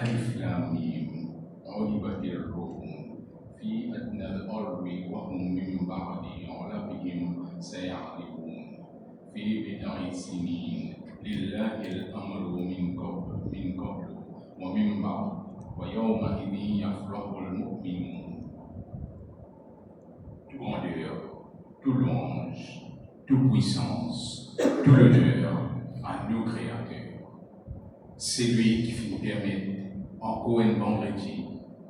ألف لام ميم غلبت الروم في أدنى الأرض وهم من بعد غلبهم سيغلبون في بضع سنين لله الأمر من قبل ومن بعد ويومئذ يفرح المؤمنون. Tout grandeur, tout louange, toute puissance, tout l'honneur à nous créateurs. C'est lui qui finit permettre encore un vendredi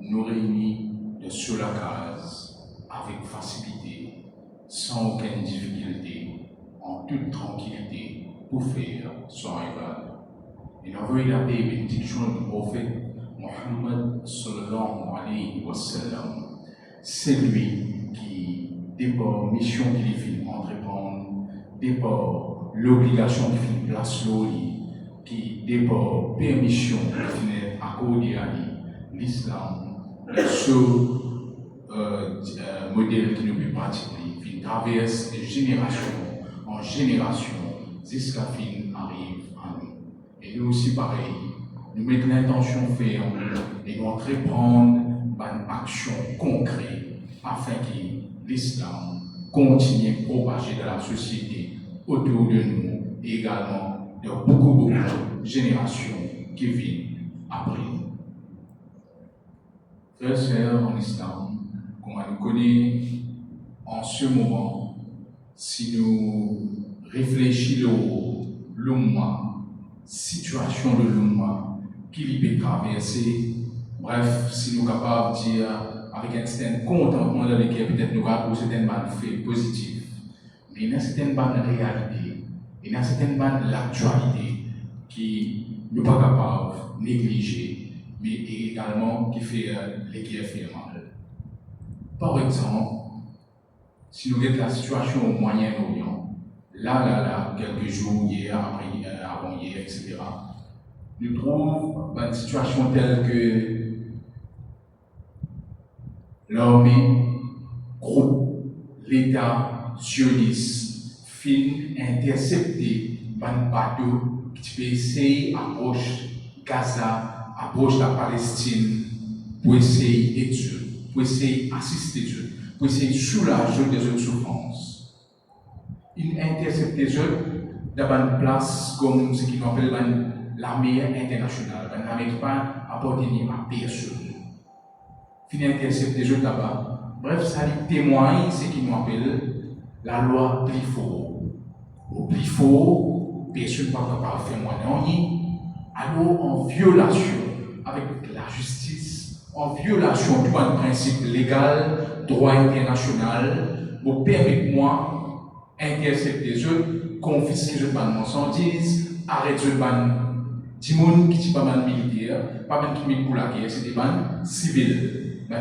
nous réunir sur la case avec facilité, sans aucune difficulté, en toute tranquillité pour faire son ibadah. Et envoyer la paix et bénédiction du prophète Mohammed sallallahu alayhi wa sallam. C'est lui qui, départ mission qu'il finit entreprendre, départ l'obligation qu'il finit place l'oli, qui départ permission qu'il finit accorder à l'islam, et ce modèle qui nous peut pratiquer, qui traverse de génération en génération jusqu'à fin arrive à nous. Et nous aussi pareil, nous mettons l'intention ferme et nous entreprendre une action concrète afin que l'islam continue à propager dans la société autour de nous et également de beaucoup de générations qui viennent après nous. Frères et sœurs en islam, comme on nous connaît en ce moment, si nous réfléchissons l'umma, situation de l'umma, qui peut traverser, bref, si nous sommes capables de dire avec un certain contentement dans lequel peut-être nous avons certaines faits positifs, mais il y a certaines réalités, il y a certaines l'actualité qui nous pas capables de négliger, mais également qui fait les guerres fait mal. Par exemple, si nous regardons la situation au Moyen-Orient, là, quelques jours, hier, avant-hier, etc., nous trouvons une situation telle que l'armée, groupe, l'État sioniste, fin intercepter un bateau qui peut essayer d'approcher Gaza, approche la Palestine, pour essayer d'étudier, pour essayer d'assister Dieu, pour essayer de soulager des autres souffrances. Il intercepte les autres dans une place comme ce qu'on appelle l'armée internationale, l'armée qui pas appartenir à personne. Il intercepte les autres là-bas. Bref, ça témoigne ce qu'on appelle la loi Plifo. Au Plifo, personne ne peut pas faire moins rien. Alors, en violation avec la justice, en violation du principe légal, droit international, vous permettez-moi d'intercepter les autres, confisquer les marchandises, arrêter les gens qui ne sont pas militaires, pas qui viennent pour la guerre, c'est des gens civils,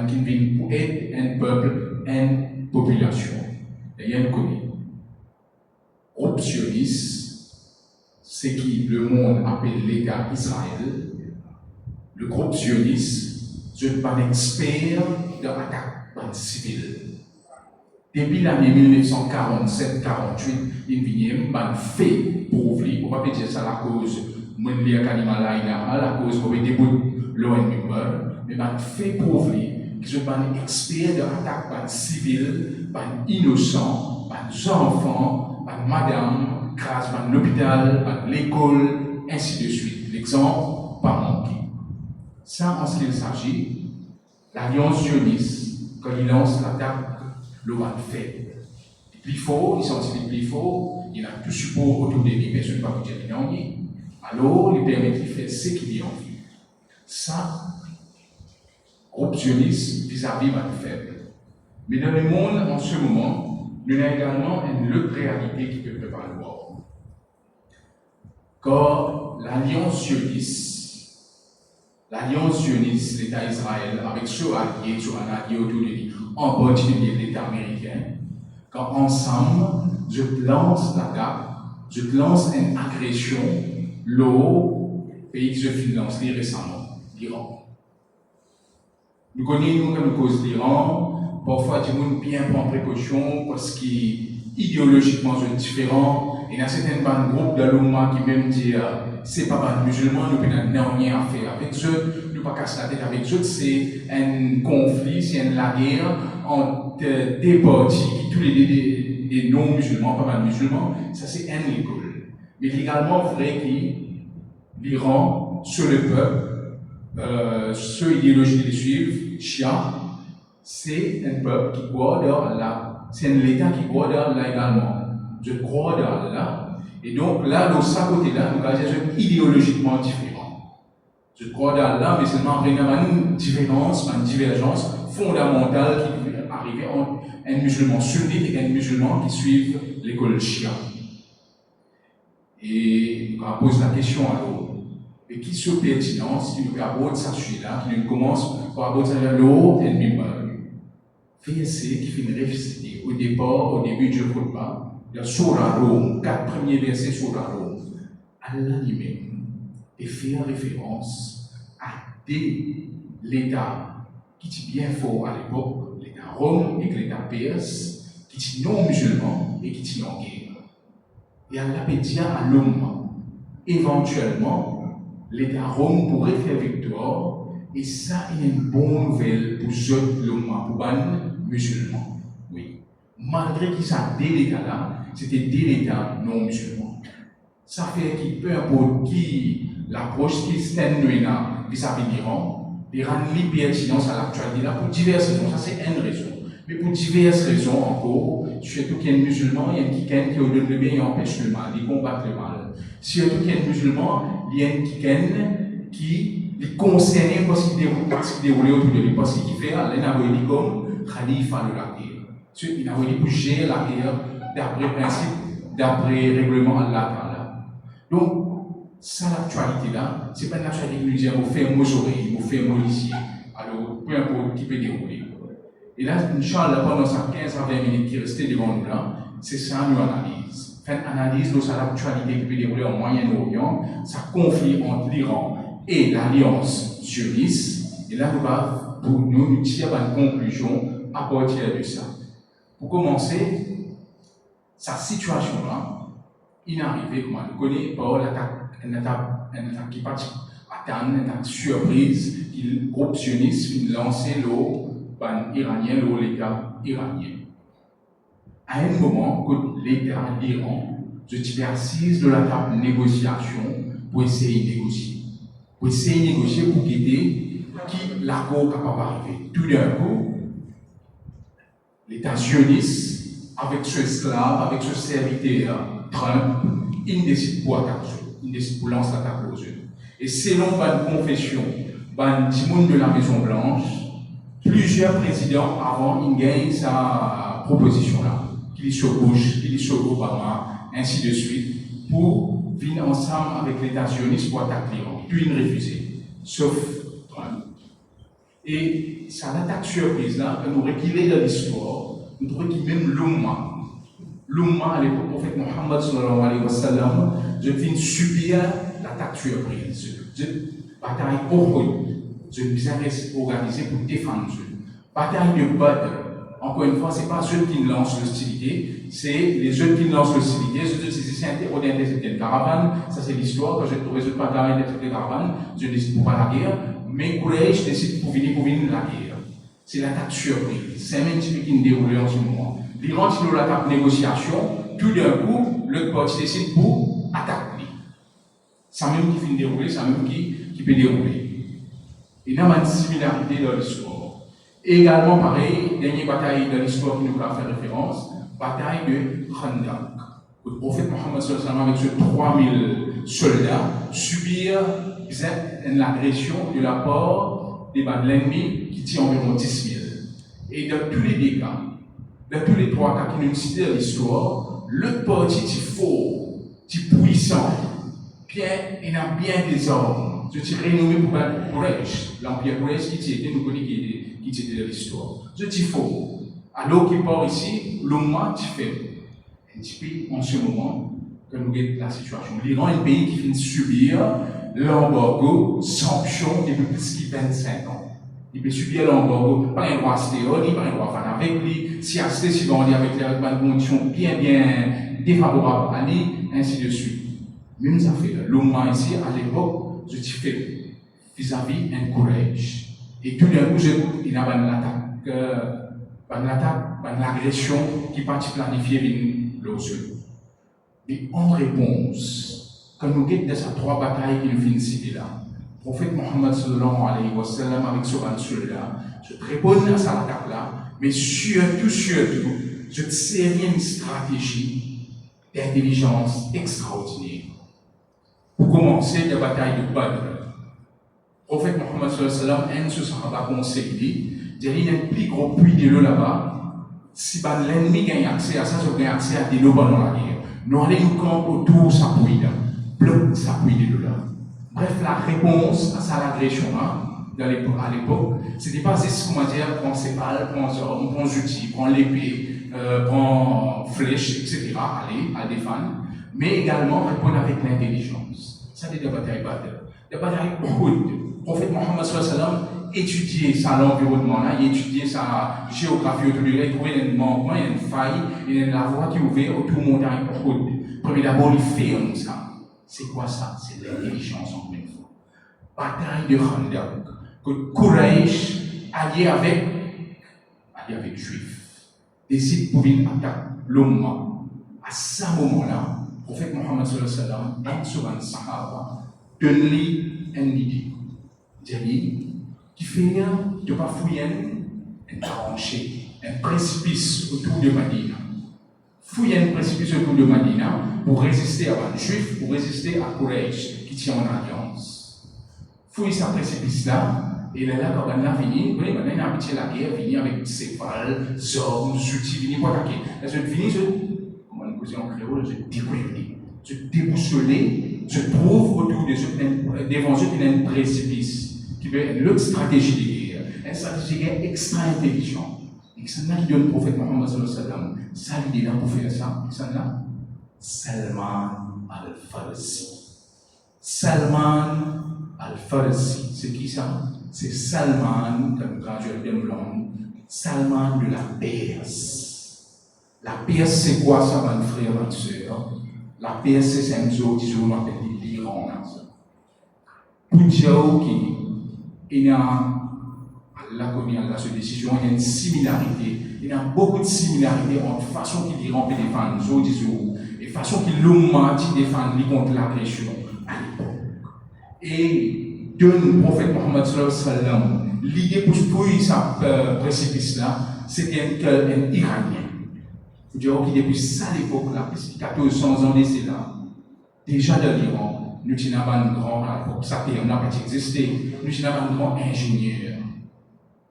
qui viennent pour aider un peuple, une population. Et il connaît. Groupe sioniste, c'est qui le monde appelle l'État Israël. Le groupe sioniste, je ne suis pas un expert de l'attaque civile. Depuis l'année 1947-48, il vient un fait pour lui. On va pas dire ça à cause de la cause de début l'ONU, mais un fait pour lui que je ne suis pas un expert de l'attaque civile, un innocent, un enfant, une madame, grâce à l'hôpital, à l'école, ainsi de suite. L'exemple, pas manqué. Ça, en ce qu'il s'agit, l'alliance sioniste, quand il lance l'attaque, le va fait. Les plus forts, ils sont les plus forts, il a tout support autour de lui, personne ne va vous dire rien. Alors, il permet de faire ce qu'il y a envie. Ça, groupe sioniste vis-à-vis va le faire. Mais dans le monde, en ce moment, nous avons également une autre réalité qui peut prévaloir. Car l'alliance sioniste, l'État Israël, avec ceux alliés, sur un allié autour de lui, en particulier l'État américain, quand ensemble, je te lance l'attaque, je te lance une agression, l'eau, pays que je finance récemment, l'Iran. Nous connaissons comme cause l'Iran, parfois, du monde bien prend précaution parce qu'idéologiquement, c'est différent, il y a certains groupes de l'Oumma qui même disent c'est pas les musulmans, nous n'avons rien à faire avec eux, nous ne pas casser la tête avec eux, c'est un conflit, c'est la guerre entre des partis, tous les non-musulmans, pas mal musulmans, ça c'est un école. Mais légalement, vrai que l'Iran, sur le peuple, sur l'idéologie qu'ils suivent, Shia, c'est un peuple qui croit dans Allah. C'est un État qui croit dans Allah également. Je crois dans Allah. Et donc là, dans ce côté-là, nous avons idéologiquement différents. Je crois dans Allah, mais seulement il y a une différence, une divergence fondamentale qui peut arriver entre un musulman sunnite et un musulman qui suit l'école Shia. Et on pose la question à l'autre. Et qui se pertinence, qui nous aborde ça sujet-là, qui nous commence par aborder l'autre et le verset qui fait une réciter au début du khutbah, la Surah Rum, 4 premiers versets Surah Rum. Allah lui-même et fait référence à l'État qui était bien fort à l'époque, l'État Rome et l'État perse, qui était non musulman et qui était en guerre. Et Allah peut dire à l'homme, éventuellement, l'État Rome pourrait faire victoire, et ça est une bonne nouvelle pour l'homme, pour les musulmans. Oui. Malgré qu'ils sont des États-là, c'était des États non musulmans. Ça fait que peu importe qui l'approche qui se tient vis-à-vis de l'Iran, l'Iran a pertinence à l'actualité là pour diverses raisons. Ça c'est une raison. Mais pour diverses raisons encore, surtout qu'il y a un musulman, il y a un kiken qui ordonne le bien et empêche le mal, il combat le mal. Surtout qu'il y a un musulman, il y a un kiken qui est concerné par ce qui déroule autour de lui, parce qu'il fait l'Inaouéli comme Khalifa de la guerre. L'Inaouéli pour gérer la guerre d'après principe, d'après règlement Allah. Donc, ça l'actualité là, c'est pas une actualité qui nous dit on fait un mausolée, on fait un ici. Alors, peu importe qui peut dérouler. Et là, Inch'Allah, pendant ces 15 à 20 minutes qui restaient devant nous là, c'est ça nous analyse. Faire une analyse de l'actualité qui peut dérouler au Moyen-Orient, ça conflit entre l'Iran et l'Alliance sioniste. Et là, nous tirons une conclusion à partir de ça. Pour commencer, sa situation là, il est arrivé, comme on le connaît, par une attaque qui partit atteindre, une attaque surprise, que le groupe sioniste a lancé l'État iranien. À un moment, que l'État, l'Iran, se assise de la table de négociation pour essayer de négocier. Pour essayer de négocier pour guider qui l'accord est capable d'arriver. Tout d'un coup, l'État sioniste, avec ce esclave, avec ce serviteur, Trump, il décide pour attaquer, il décide pour lancer l'attaque aux yeux. Et selon une confession, de la Maison Blanche, plusieurs présidents avant, ils gagnent sa proposition-là, qu'il est sur Bush, qu'il est sur Obama, ainsi de suite, pour venir ensemble avec l'État sioniste pour attaquer l'Iran. Puis ils refusé, sauf Trump. Et ça l'attaque surprise-là, nous reculer dans l'histoire, nous trouvons qu'il même l'Oumma, à l'époque, le prophète Mohammed sallallahu alayhi wa sallam, je viens subir l'attaque surprise. Je bataille Uhud, je me organisé pour défendre Dieu. Bataille de Badr, encore une fois, ce n'est pas ceux qui lancent l'hostilité, c'est les autres qui lancent l'hostilité, c'est intercepter une caravane, ça c'est l'histoire, quand j'ai trouvé cette bataille d'intercepter une caravane, je décide pour pas la guerre, mais Quraysh décide pour venir la guerre. C'est l'attaque surprise, c'est un petit peu qui nous déroule en ce moment. L'Iran, si nous l'attaque négociation, tout d'un coup, l'autre parti décide pour attaquer. C'est même qui finit de dérouler, c'est même qui peut dérouler. Il y a une similarité dans l'histoire. Et également, pareil, dernière bataille dans l'histoire qui nous a fait référence, bataille de Khandak. Le prophète Mohammed avec ses 3000 soldats subir l'agression de la part de l'ennemi qui tient environ 10 000. Et dans tous les deux cas, dans tous les 3 cas qui nous citent dans l'histoire, le parti est fort, est puissant, bien, il a bien des armes. Je suis renommé pour Quraysh, l'empire Quraysh qui était, nous connaissons qui était dans l'histoire. Je suis fort. Alors qu'il part ici, l'Oumma est faible. Un petit peu en ce moment, que nous avons la situation. L'Iran est un pays qui vient de subir l'embargo, sanction depuis plus de 25 ans. Il peut subir l'embargo, pas un droit stéréotype, pas un droit fan avec lui, si assez si on dit avec les conditions bien défavorables à lui, ainsi de suite. Même ça fait, l'homme ici, à l'époque, je t'ai fait vis-à-vis un courage. Et tout d'un coup, il y a une attaque, une agression qui partit planifier l'autre. Et en réponse, quand nous guettons ces trois batailles qu'il finit là, le prophète Mohammed sallallahu alayhi wa sallam avec ce là, je te réponds à cette attaque là, mais surtout, je te série une stratégie d'intelligence extraordinaire. Pour commencer, la bataille de Badr. Le prophète Mohammed sallallahu alayhi wa sallam, un de ses sahaba conseillé, il y a un plus gros puits de l'eau là-bas. Si l'ennemi gagne accès à ça, je gagne accès à de l'eau pendant la guerre. Nous allons nous camper autour de sa puits là, bloc sa puits de l'eau là. Bref, la réponse à cette agression là, à l'époque, c'était pas juste comment dire, prendre ses balles, prendre ses armes, prendre ses outils, prendre l'épée, prendre flèche, etc. Aller à défendre, mais également répondre avec l'intelligence. Ça, c'est des batailles Badr. Des batailles Uhud. Le prophète Mohammed sallallahu alayhi wa sallam étudier ça l'environnement là, étudier sa géographie autour de lui, il trouvait un manquement, il y a une faille, il y a la voie qui est ouverte autour de montagne Uhud. Premier d'abord, il fait ça. C'est quoi ça? C'est l'intelligence en même fois. Bataille de Khandaq. Que Quraysh allié avec Juifs décide pour une attaque l'Ummah. À ce moment-là, le prophète Mohammed sallallahu alayhi wa sallam, dans ce Sahaba, donne-lui une idée. Qui fait de pas fouiller un tranchée, un précipice autour de Madina. Fouiller un précipice autour de Madina pour résister à un juif, pour résister à Quraysh qui tient en alliance. Fouiller ce précipice-là, et là, quand on a fini, maintenant on a habitué la guerre, fini avec ses balles, ses armes, ses outils, fini pour attaquer. Là, je finis, comment on dit en créole, je découvre, je déboussolé, je trouve autour devant eux un précipice. Qui veut une autre stratégie de guerre, une stratégie de guerre extra intelligente. Et c'est là qui donne le prophète Mohammed sallallahu alayhi wa sallam. Ça, l'idée là pour faire ça, c'est là. Salman al-Farsi. Salman al-Farsi, c'est qui ça? C'est Salman, comme traduit bien blanc, Salman de la Perse. La Perse, c'est quoi ça, mon frère, ma soeur? La Perse, c'est un zoo, disons, on appelle l'Iran. Pour dire il y a, Allah connaît cette décision, il y a une similarité. Il y a beaucoup de similarités entre la façon qu'il l'Iran peut défendre et la façon qu'il l'Oumma défend contre l'agression à l'époque. Et donne le prophète Mohammed sallallahu alayhi wa sallam, l'idée pour ce précipice-là, c'était un Iranien. Il faut dire que depuis ça l'époque-là, 1400 ans d'essai là, déjà dans l'Iran, nous avons un grand, ça n'a pas existé, nous avons un grand ingénieur.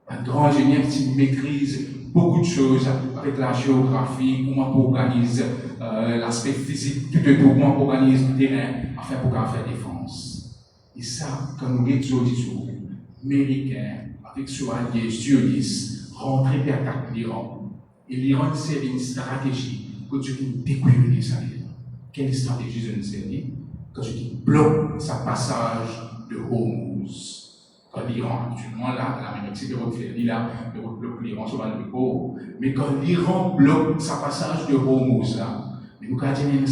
Un grand ingénieur qui maîtrise beaucoup de choses avec la géographie, comment on organise l'aspect physique, tout comment on organise le terrain, afin pour faire défense. Et ça, quand nous avons dit, Américains, avec ce allié sionistes, rentrer et attaquer l'Iran. Et l'Iran, c'est une stratégie pour découvrir ça. Quelle stratégie je ne sais pas? Quand je dis bloque sa passage de Hormuz. Quand l'Iran, actuellement, là, l'Amérique, c'est de refaire là, de bloquer l'Iran sur le repos. Mais quand l'Iran bloque sa passage de Hormuz, là, nous avons une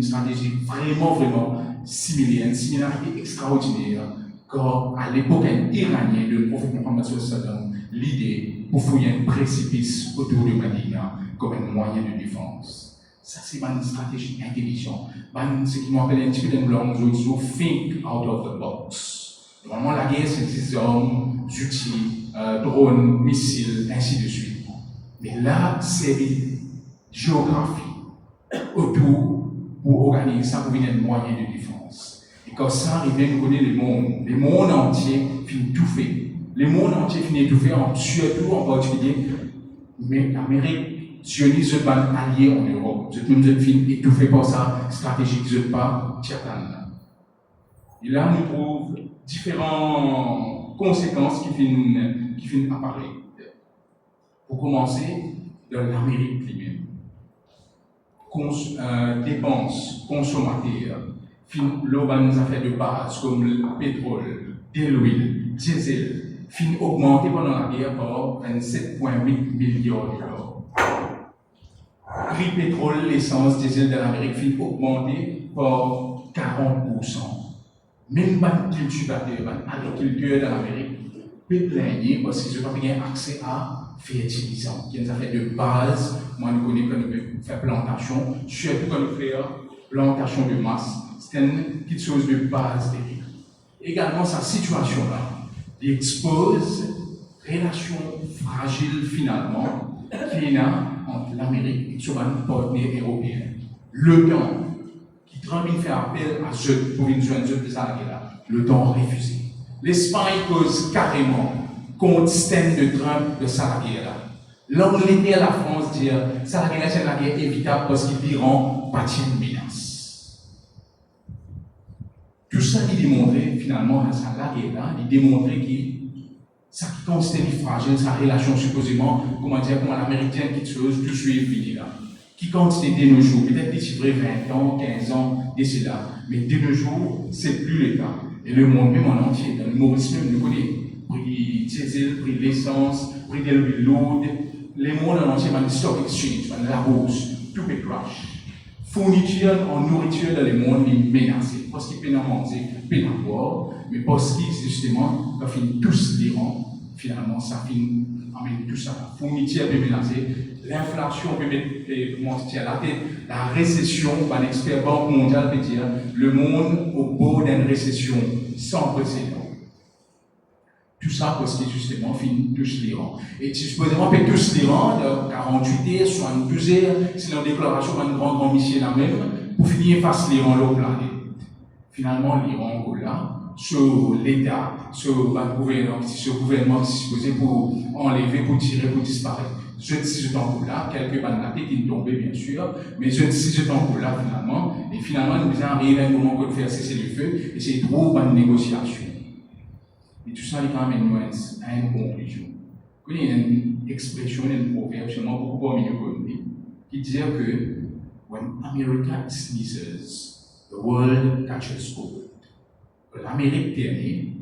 stratégie vraiment similaire, une similarité extraordinaire. Quand, à l'époque, un Iranien, le prophète Mohammed sallallahu alayhi wa sallam, l'idée pour fouiller un précipice autour de Madina comme un moyen de défense. Ça, c'est une stratégie intelligente. Ce qui nous appelle un petit peu d'anglais, nous think out of the box. Normalement, la guerre, c'est des hommes, outils, drones, missiles, ainsi de suite. Mais là, c'est une géographie autour pour organiser ça pour un moyen de défense. Et quand ça arrive, nous connaissons le monde entier finit tout fait. Le monde entier finit tout fait, surtout en particulier, mais l'Amérique. Sionistes sont alliés en Europe. Nous sommes étouffés par sa stratégie qui ne pas Tchatan. Et là, nous trouvons différentes conséquences qui viennent apparaître. Pour commencer, dans l'Amérique elle-même. Dépenses consommateurs, l'urbaine affaires de base comme le pétrole, l'huile, diesel, fin augmenté pendant la guerre par 27,8 milliards $. prix pétrole, l'essence, diesel de l'Amérique finit augmenter par 40%. Même les cultivateurs, les agriculteurs de l'Amérique peuvent plaigner parce qu'ils n'ont pas bien accès à fertilisants. Il y a des affaires de base. Moi, je connais quand nous faisons plantation, surtout quand nous faisons plantation de masse. C'est une petite chose de base. Également, sa situation-là, il expose relation fragile finalement qu'il y a entre l'Amérique et son partenaire européen. L'OTAN, qui Trump fait appel à ceux pour une zone de ça là, l'OTAN refusé. L'Espagne cause carrément contre système de Trump de ça là. L'Angleterre et la France disent ça là c'est la guerre évitable parce qu'il l'Iran bâtit une menace. Tout ça il démontrait finalement à ça là il démontrait que ça qui considère fragile, sa relation supposément, comment l'Américain qui chose, tout suit fini là. Qui considère de nos jours, peut-être d'ici 20 ans, 15 ans, d'ici là, mais de nos jours, c'est plus le cas. Et le monde même en entier, dans le Maurice même, nous connaissons, prix diesel, prix l'essence, prix de l'eau, le monde en entier, le stock exchange, la bourse, tout est crash. Fourniture en nourriture dans le monde est menacée, parce qu'il peut en manger, peut en boire, mais parce qu'il justement, quand il tous l'Iran, finalement, ça finit, amène tout ça. La fourniture peut menacer, l'inflation peut monter à la tête, la récession, l'expert Banque mondiale peut dire, le monde au bord d'une récession sans précédent. Tout ça parce que justement, finit tous l'Iran. Et supposément, peut tous l'Iran, de 48 heures, 72 heures, c'est une déclaration d'un grand missile là même, pour finir face l'Iran, l'autre planète. Finalement, l'Iran, là, sur l'État, sur le gouvernement qui est supposé pour enlever, pour tirer, pour disparaître. Je dis ce temps-là, quelques banalités qui sont tombées, bien sûr, mais je dis ce temps-là, finalement, et finalement, nous arrivons à un moment qu'on fait cesser le feu, et c'est trop une négociation. Et tout ça, il amène nous à une conclusion. Il y a une expression, un proverbe, seulement beaucoup parmi nous connus, qui dit que when America sneezes, the world catches cold. L'Amérique termine,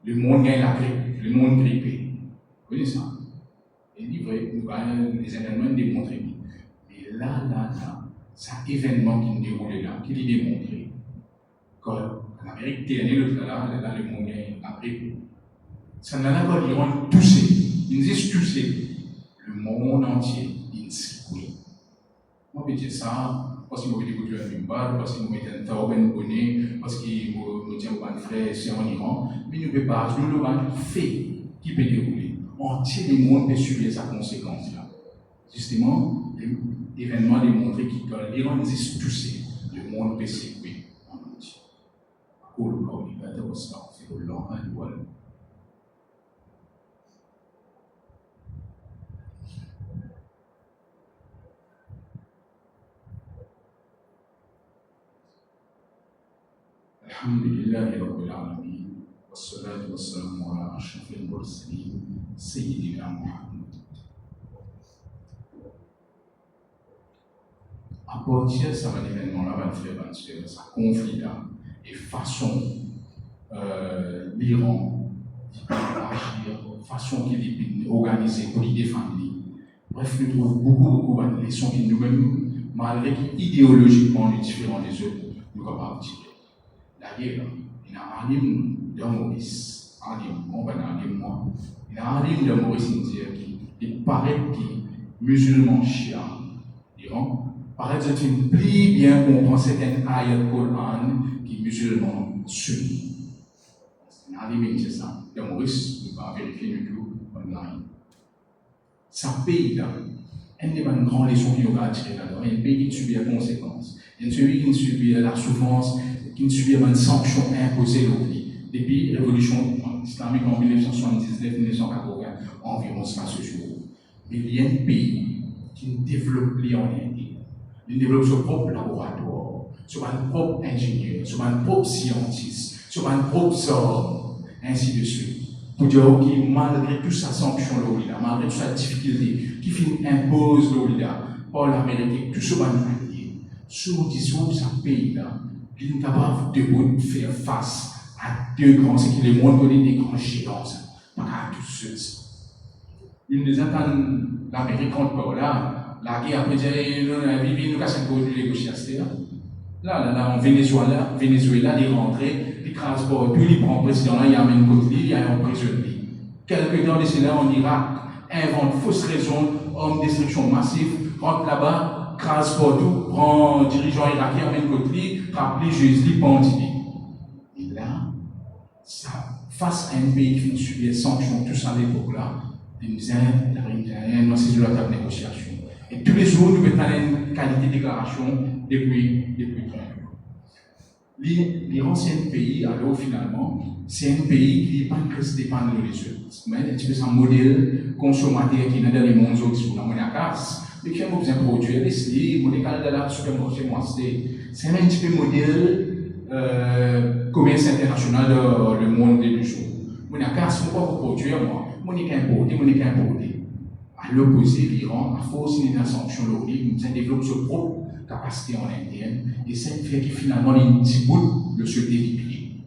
le monde gagne la grippe, le monde grippé. Vous connaissez ça? Et il vrai, nous allons les événements démontrer. Mais là, c'est un événement qui nous déroule là, qui est démontré. Quand l'Amérique termine, le monde gagne la grippe. Ça n'a pas l'Iran touché. Ils nous disent touché. Le monde entier, il s'y couille. Moi, je dis ça, parce qu'il m'a dit que tu as une balle, parce qu'il m'a dit un taouben bonnet, parce qu'il m'a dit un frère, c'est en Iran. Mais nous ne pouvons pas, nous avons fait qui peut dérouler. Entier le monde peut subir sa conséquence-là. Justement, l'événement a démontré que l'Iran existe touché, le monde peut s'écouler en entier. Pour le corps, il va être ça, c'est le long, voilà. الحمد لله رب العالمين والصلاة والسلام على أشرف المرسلين سيدنا محمد. À partir de cet événement-là, ce conflit-là, et façon l'Iran agir, façon qu'il est organisé pour y défendre. Bref, nous trouvons beaucoup de leçons qui nous-mêmes, malgré qu'idéologiquement nous différents des autres, nous sommes capables de tirer. La guerre, il y a un livre de Maurice, un livre, on va un livre moi. Il y a un livre de Maurice qui paraît que musulman chiant, l'Iran, paraît que c'est une plus bien comprendre certaines ayats Coran qui est musulman sunni. Il y a un livre c'est ça, de Maurice, on va vérifier du tout online. C'est un pays là, une des grandes leçons qu'il y a à tirer là-dedans, un pays qui subit les conséquences, un pays qui subit la souffrance, qui subit une sanction imposée depuis la révolution islamique en 1979-1980, environ ça ce jour. Mais il y a un pays qui développe les en Inde, il développe son propre laboratoire, son propre ingénieur, son propre scientiste, son propre ordre, ainsi de suite. Pour dire que malgré toute sa sanction, malgré toute sa difficulté, qui impose par l'Amérique, tout ce qu'on a dit, sur ce pays-là, il est capable de faire face à deux grands, c'est que le monde connaît des grands géants, pas à tous ceux. Il nous attend l'Amérique contre par là, La guerre après nous cassons pour négocier. Là, en Venezuela, il est rentré, il transporte, puis il prend le président là, il amène côté il y a un prisonnier. Quelques temps de cela en Irak, invente fausse raison, homme de destruction massive, rentre là-bas, transporte tout, prend dirigeant irakien, amène côté, rappelle Jésus, bandit. Et là, ça, face à un pays qui subit les sanctions, tout ça à l'époque là, il nous a annoncé sur la table de négociation. Et tous les jours, nous mettons une qualité de déclaration depuis 30 ans. L'Iran, c'est un pays, alors finalement, c'est un pays qui n'est pas resté dépendant des autres. Mais un petit peu un modèle consommateur qui est dans les mondes autres, sur la monnaie à casse, mais qui a besoin de produire, les monnaie de la supermarché, c'est un petit peu modèle commerce international dans le monde des jours. Monnaie à casse, on ne peut pas produire, monnaie qu'importer. À l'opposé, l'Iran a forcé les sanctions locales, nous développe sa propre capacité en interne, et c'est un fait qui finalement est un petit bout de ce délipier.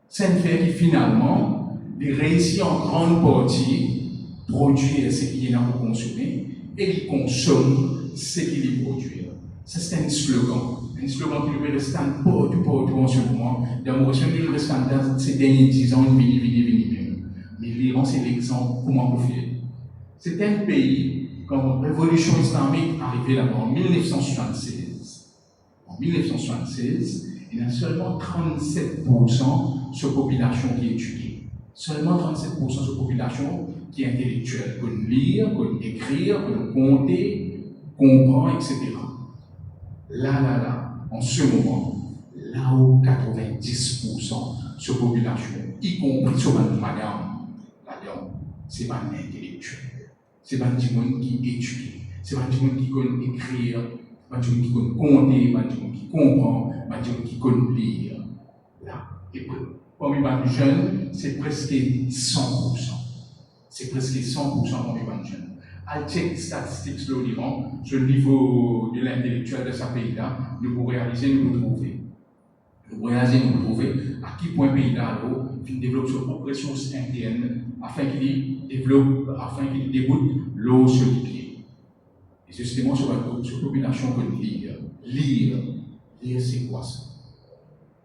C'est un fait qui finalement réussit en grande partie à produire ce qu'il y a pour consommer, et il consomme ce qu'il produit. Ça, c'est un slogan qui lui reste partout en ce moment. D'amour, il reste dans ces derniers 10 ans, mais l'Iran, c'est l'exemple comment on fait. C'est un pays, quand la révolution islamique est arrivée là-bas en 1976. En 1976, il y a seulement 37% de la population qui est étudiée. Seulement 37% de la population qui est intellectuelle, qu'on lire, qu'on écrire, qu'on compter, comprendre, etc. Là, en ce moment, là où 90% de la population, y compris sur madame, là-dedans, c'est pas un intellectuel. C'est pas du monde qui étudie, c'est pas du monde qui connaît écrire, pas du monde qui connaît compter, pas du monde qui comprend, pas du monde qui connaît lire. Là, et parmi les jeunes, c'est presque 100%. C'est presque 100% parmi les jeunes. À check statistiques sur l'Iran, sur le niveau de l'intellectuel de ce pays-là, nous pouvons réaliser, nous pouvons trouver. Nous pouvons réaliser, nous pouvons trouver à qui point le pays-là développe ses propres ressources internes afin qu'il déboute l'eau sur les pieds. Et c'est justement sur la population que nous lire, c'est quoi ça?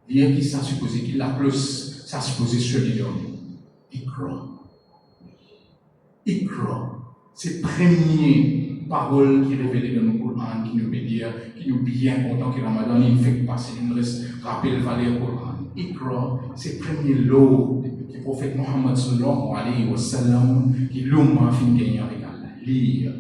Lire qui ça supposé, qui la plus, ça supposé solidaire. Ikra. C'est la première parole qui est révélée dans le Coran, qui nous veut dire, qui nous bien content que Ramadan, il fait passer, il nous reste rappel valeur Coran. Ikra, c'est le premier lot du prophète Mohammed sallallahu alayhi wa sallam, qui l'homme a fini de gagner avec Allah. Lire,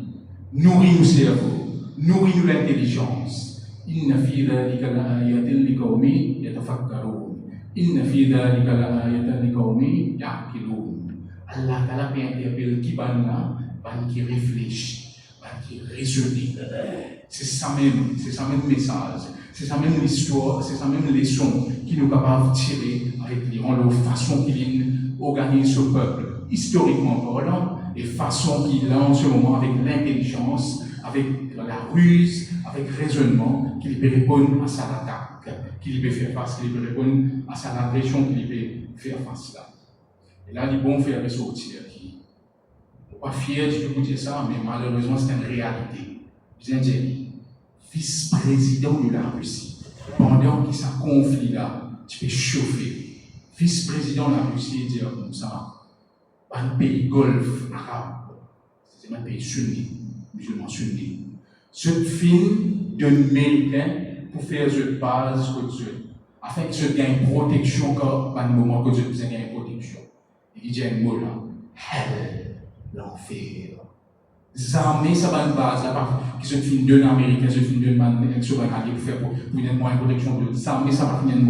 nourrir nos cerveaux, nourrir nous l'intelligence. Inna fi dhalika la'ayatin liqawmin yatafakkarun. Inna fi dhalika la'ayatin liqawmin ya'qilun. Allah Ta'ala peut interpeller qui qui réfléchit, qui raisonne. C'est ça même message, c'est ça même l'histoire, c'est ça même leçon qui nous capable de tirer avec l'Iran, la façon qu'il organise ce peuple, historiquement parlant, et façon qu'il a en ce moment avec l'intelligence, avec la ruse, avec raisonnement, qu'il peut répondre à sa attaque, qu'il peut faire face, qu'il peut répondre à sa agression, qu'il peut faire face là. Et là, les bons faire ressortir. On n'est pas fier de dire ça, mais malheureusement, c'est une réalité. Je viens de dire, vice-président de la Russie, pendant que ça conflit là, tu peux chauffer. Vice-président de la Russie, dire comme ça, un pays golfe arabe, c'est un pays sunni, musulman sunni. Ce film d'un Américain pour faire une base que Dieu, afin que je gagne protection quand, à un moment que Dieu gagne protection. Il dit un mot là, hell, l'enfer. Zamé, ça va une base là, qui se finit d'un Américain, se finit d'un Américain pour faire pour une moyen de protection pour eux. Zamé, ça va finir de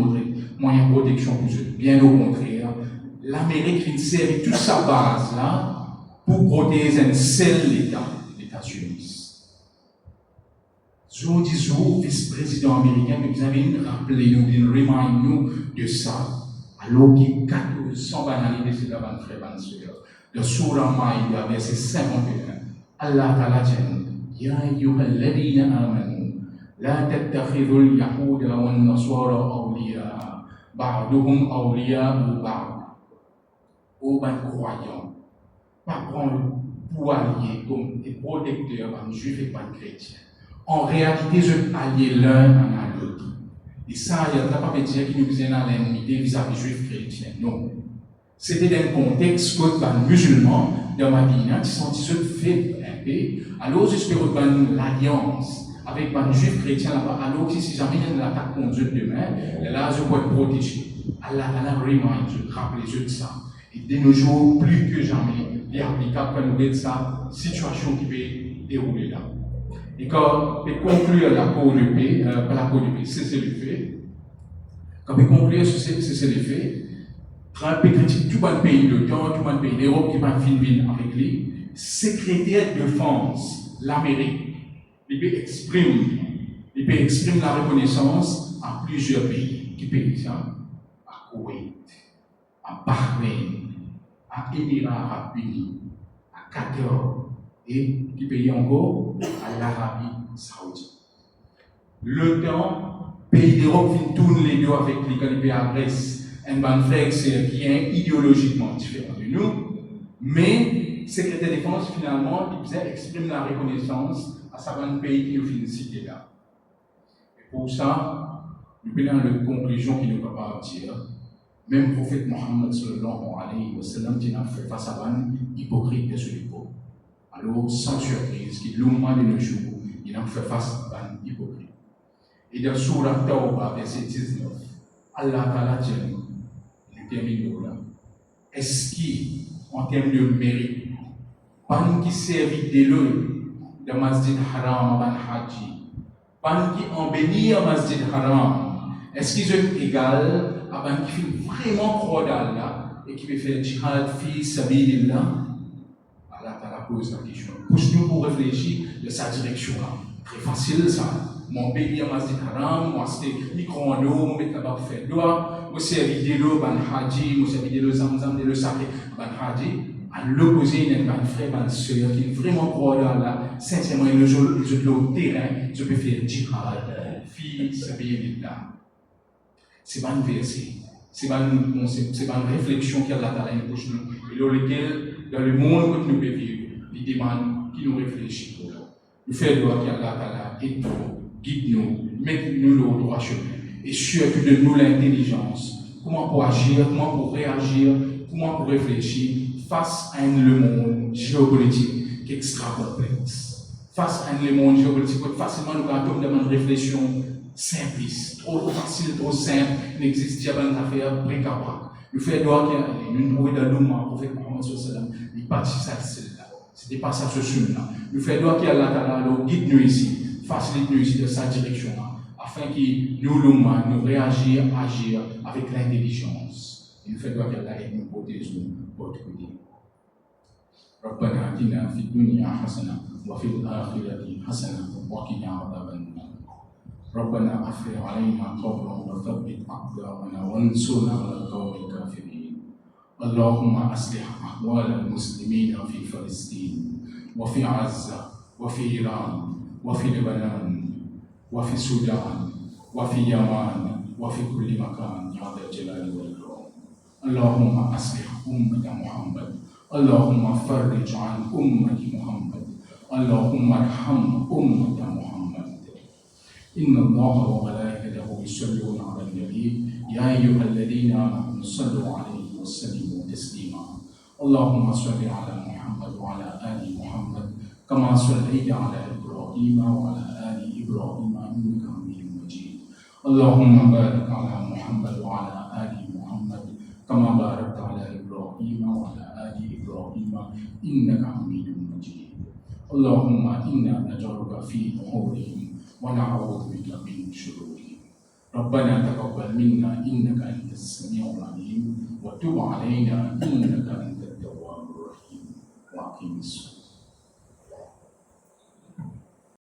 moyen de protection pour eux. Bien au contraire, l'Amérique finit servir toute sa base là pour protéger un seul État, les États-Unis. Jour vice-président américain, mais vous avez rappelé nous, remind nous de ça. Alors qu'il y a 400 banalités, c'est la bonne frère, bonne soeur. Le Surah Maïda, verset 51. Allah Ta'ala dit Ya ayyuhal ladina amanu la tattakhidhu al-yahuda wa an-nasara awliya ba'duhum awliya ou ba'd. Ô ben croyants, pas prendre pour allier comme des protecteurs, les juifs et les chrétiens. En réalité, je alliés l'un à l'autre. Et ça, il n'y a pas de dire qu'il nous faisait dans l'ennemi vis-à-vis des juifs chrétiens. Non. C'était dans un contexte que les musulmans de Madina qui sont fait un peu. Alors, j'espère que l'alliance avec les juifs chrétiens là-bas, alors que si jamais il y a une attaque contre eux demain, là, je peux être protégé. Allah remind je rappelle de ça. Et de nos jours, plus que jamais, il est applicable quand nous voyons ça, situation qui peut dérouler là. Et quand on conclut l'accord de paix, pas l'accord de paix, c'est le fait. Quand on conclut c'est le fait, Trump critique tout le pays de temps, tout le pays d'Europe qui va finir avec lui. Secrétaire de défense, l'Amérique, il peut exprimer la reconnaissance à plusieurs pays qui payent ça, à Koweït, à Bahreïn, à Émirats Arabes Unis, à Qatar et qui paye encore à l'Arabie Saoudite. Le temps, pays d'Europe vient tourner les deux avec les pays à Grèce. Un ban frère qui est idéologiquement différent de nous, mais secrétaire de défense finalement, il exprime la reconnaissance à certains pays qui nous félicite là. Et pour ça, nous venons une conclusion qui ne peut pas dire. Même le prophète Mohammed sallallahu alayhi wa sallam qui a fait face à un hypocrite de ce niveau. Alors, sans surprise, qu'il l'oumma de nos jours, il a fait face à un hypocrite. Et dans Surah Tawbah, verset 19, Allah Ta'ala dit, il termine là. Est-ce qu'en termes de mérite, pas qui servit de l'eau de Masjid Haram à Haji, pas qui en bénit à Masjid Haram, est-ce qu'ils sont égaux à un qui fait vraiment croire là et qui veut faire jihad fi sabilillah? Allah Ta'ala pose la question. Pousse-nous pour réfléchir de sa direction là. Très facile ça. Mon pays à Masjid Haram, moi c'était micro-ondes, mon mettre là-bas pour faire doigt, moi servir de l'eau, ban haji, moi servir de l'eau zamzam, de l'eau sacrée, ban haji. À l'opposé, il y a un frère, une soeur qui vraiment croit là, sincèrement, ils ont le terrain, je peux faire jihad, fi sabilillah. C'est pas un verset, c'est pas un concept, c'est pas une réflexion qui a la taille pour nous. Et dans lequel, dans le monde que nous pouvons vivre, il demande qui nous réfléchit pour là. Nous faisons droit qui a la taille et nous, guide-nous, mette-nous le droit chemin. Et surtout de nous l'intelligence. Comment pour agir, comment pour réagir, comment pour réfléchir face à un monde géopolitique qui est extra complexe. Face à un monde géopolitique qui facilement nous garde comme une réflexion simpliste, trop facile, trop simple, n'existe pas d'affaires bric-à-brac. Nous faisons droit qu'il y a une trouvé dans l'homme, le prophète Mohammed sallam, il partit ça celle-là. C'était pas ça ce summe-là. Nous faisons droit qu'il y a Allah guide-nous ici, facilite-nous ici de sa direction-là, afin que nous, l'homme, nous réagir, agir avec l'intelligence. Et nous faisons droit qu'il y a Allah et nous protège nous, pour tout dire. ربنا آتنا في الدنيا حسنة وفي الآخرة حسنة وقنا عذاب النار ربنا أفرغ علينا قبرا وثبت أقدامنا وانصرنا على القوم الكافرين اللهم أصلح أحوال المسلمين في فلسطين وفي عزة وفي إيران وفي لبنان وفي السودان وفي يمن وفي كل مكان يا ذا الجلال والإكرام اللهم أصلح أمة محمد اللهم فرج عن أمة محمد اللهم ارحم أمة محمد إن الله وملائكته يصلون على النبي يا أيها الذين آمنوا صلوا عليه وسلموا تسليما اللهم صل على محمد وعلى آل محمد كما صليت على إبراهيم وعلى آل إبراهيم إنك حميد مجيد اللهم بارك على محمد وعلى آل محمد كما باركت على إبراهيم وعلى آل إبراهيم إنك حميد مجيد اللهم إنا نجعلك في نحورهم ونعوذ بك من شرورهم ربنا تقبل منا إنك أنت السميع العليم وتب علينا إنك أنت التواب الرحيم وأقم الصلاة